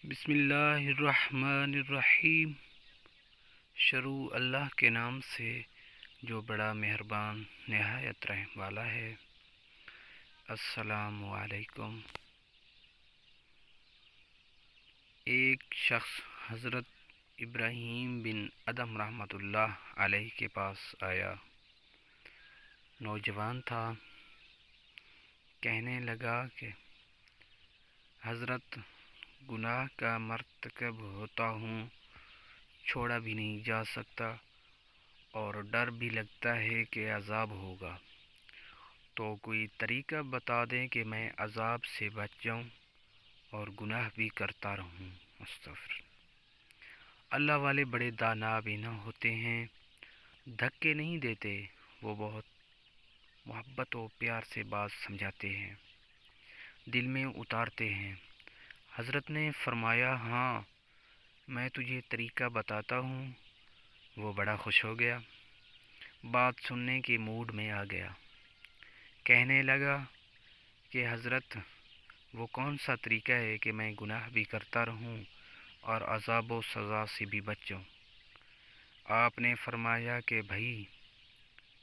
بسم اللہ الرحمن الرحیم۔ شروع اللہ کے نام سے جو بڑا مہربان نہایت رحم والا ہے۔ السلام علیکم۔ ایک شخص حضرت ابراہیم بن ادم رحمۃ اللہ علیہ کے پاس آیا۔ نوجوان تھا۔ کہنے لگا کہ حضرت، گناہ کا مرتکب ہوتا ہوں، چھوڑا بھی نہیں جا سکتا اور ڈر بھی لگتا ہے کہ عذاب ہوگا، تو کوئی طریقہ بتا دیں کہ میں عذاب سے بچ جاؤں اور گناہ بھی کرتا رہوں۔ استغفر۔ اللہ والے بڑے دانا بینا ہوتے ہیں، دھکے نہیں دیتے، وہ بہت محبت و پیار سے بات سمجھاتے ہیں، دل میں اتارتے ہیں۔ حضرت نے فرمایا، ہاں میں تجھے طریقہ بتاتا ہوں۔ وہ بڑا خوش ہو گیا، بات سننے کے موڈ میں آ گیا۔ کہنے لگا کہ حضرت، وہ کون سا طریقہ ہے کہ میں گناہ بھی کرتا رہوں اور عذاب و سزا سے بھی بچ جاؤں؟ آپ نے فرمایا کہ بھائی،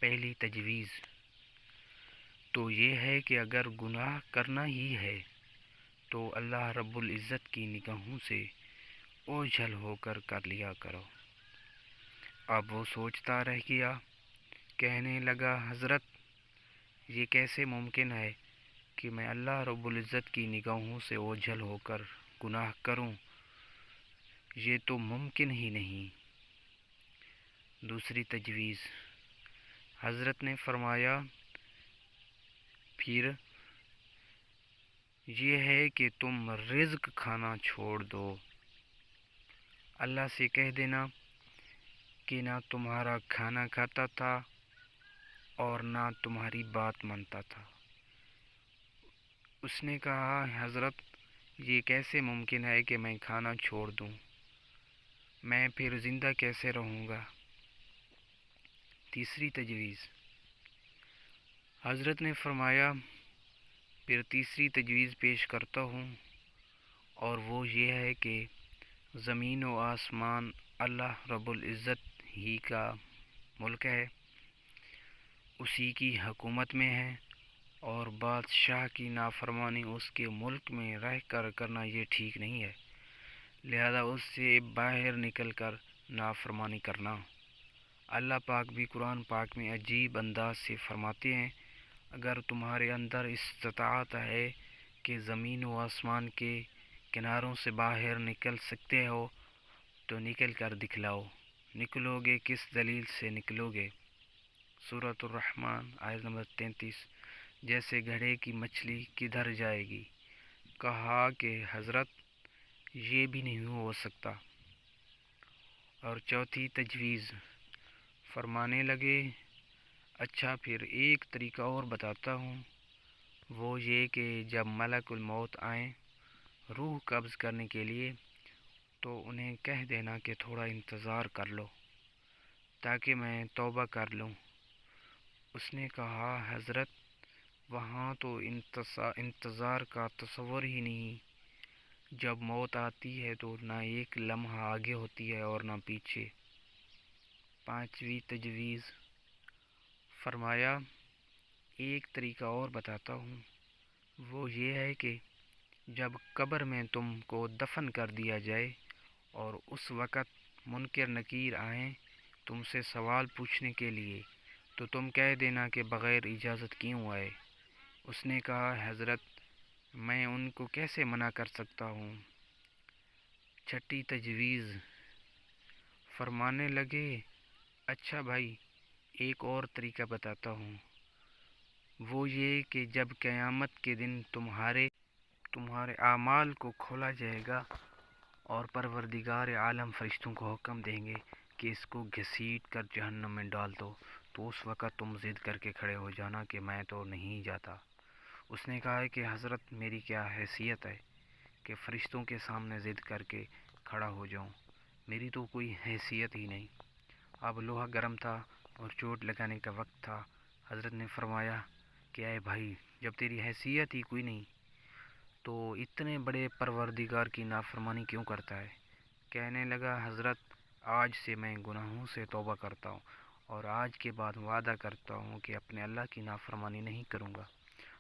پہلی تجویز تو یہ ہے کہ اگر گناہ کرنا ہی ہے تو اللہ رب العزت کی نگاہوں سے اوجھل ہو کر لیا کرو۔ اب وہ سوچتا رہ گیا۔ کہنے لگا، حضرت، یہ کیسے ممکن ہے کہ میں اللہ رب العزت کی نگاہوں سے اوجھل ہو کر گناہ کروں؟ یہ تو ممکن ہی نہیں۔ دوسری تجویز، حضرت نے فرمایا، پھر یہ ہے کہ تم رزق کھانا چھوڑ دو۔ اللہ سے کہہ دینا کہ نہ تمہارا کھانا کھاتا تھا اور نہ تمہاری بات مانتا تھا۔ اس نے کہا، حضرت، یہ کیسے ممکن ہے کہ میں کھانا چھوڑ دوں؟ میں پھر زندہ کیسے رہوں گا؟ تیسری تجویز، حضرت نے فرمایا، پھر تیسری تجویز پیش کرتا ہوں، اور وہ یہ ہے کہ زمین و آسمان اللہ رب العزت ہی کا ملک ہے، اسی کی حکومت میں ہے، اور بادشاہ کی نافرمانی اس کے ملک میں رہ کر کرنا یہ ٹھیک نہیں ہے، لہذا اس سے باہر نکل کر نافرمانی کرنا۔ اللہ پاک بھی قرآن پاک میں عجیب انداز سے فرماتے ہیں، اگر تمہارے اندر استطاعت ہے کہ زمین و آسمان کے کناروں سے باہر نکل سکتے ہو تو نکل کر دکھلاؤ۔ نکلو گے کس دلیل سے نکلو گے؟ سورۃ الرحمن آیت نمبر 33۔ جیسے گھڑے کی مچھلی کدھر جائے گی؟ کہا کہ حضرت، یہ بھی نہیں ہو سکتا۔ اور چوتھی تجویز، فرمانے لگے، اچھا پھر ایک طریقہ اور بتاتا ہوں، وہ یہ کہ جب ملک الموت آئیں روح قبض کرنے کے لیے تو انہیں کہہ دینا کہ تھوڑا انتظار کر لو تاکہ میں توبہ کر لوں۔ اس نے کہا، حضرت، وہاں تو انتظار کا تصور ہی نہیں، جب موت آتی ہے تو نہ ایک لمحہ آگے ہوتی ہے اور نہ پیچھے۔ پانچویں تجویز، فرمایا، ایک طریقہ اور بتاتا ہوں، وہ یہ ہے کہ جب قبر میں تم کو دفن کر دیا جائے اور اس وقت منکر نکیر آئیں تم سے سوال پوچھنے کے لیے تو تم کہہ دینا کہ بغیر اجازت کیوں آئے؟ اس نے کہا، حضرت، میں ان کو کیسے منع کر سکتا ہوں؟ چھٹی تجویز، فرمانے لگے، اچھا بھائی، ایک اور طریقہ بتاتا ہوں، وہ یہ کہ جب قیامت کے دن تمہارے اعمال کو کھولا جائے گا اور پروردگار عالم فرشتوں کو حکم دیں گے کہ اس کو گھسیٹ کر جہنم میں ڈال دو، تو اس وقت تم ضد کر کے کھڑے ہو جانا کہ میں تو نہیں جاتا۔ اس نے کہا کہ حضرت، میری کیا حیثیت ہے کہ فرشتوں کے سامنے ضد کر کے کھڑا ہو جاؤں؟ میری تو کوئی حیثیت ہی نہیں۔ اب لوہا گرم تھا اور چوٹ لگانے کا وقت تھا۔ حضرت نے فرمایا کہ اے بھائی، جب تیری حیثیت ہی کوئی نہیں تو اتنے بڑے پروردگار کی نافرمانی کیوں کرتا ہے؟ کہنے لگا حضرت آج سے میں گناہوں سے توبہ کرتا ہوں اور آج کے بعد وعدہ کرتا ہوں کہ اپنے اللہ کی نافرمانی نہیں کروں گا۔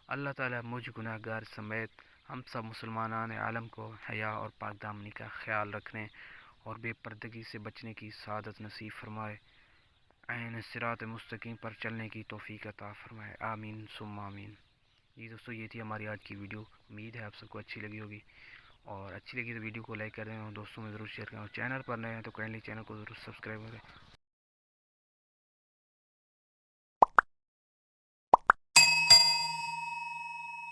اللہ تعالیٰ مجھ گناہ گار سمیت ہم سب مسلمانان عالم کو حیا اور پاک دامنی کا خیال رکھنے اور بے پردگی سے بچنے کی سعادت نصیب فرمائے، عین صراط مستقیم پر چلنے کی توفیق عطا فرمائے، آمین ثم آمین۔ جی دوستو، یہ تھی ہماری آج کی ویڈیو، امید ہے آپ سب کو اچھی لگی ہوگی، اور اچھی لگی تو ویڈیو کو لائک کر دیں اور دوستوں میں ضرور شیئر کریں، اور چینل پر نئے ہیں تو کائنڈلی چینل کو ضرور سبسکرائب کریں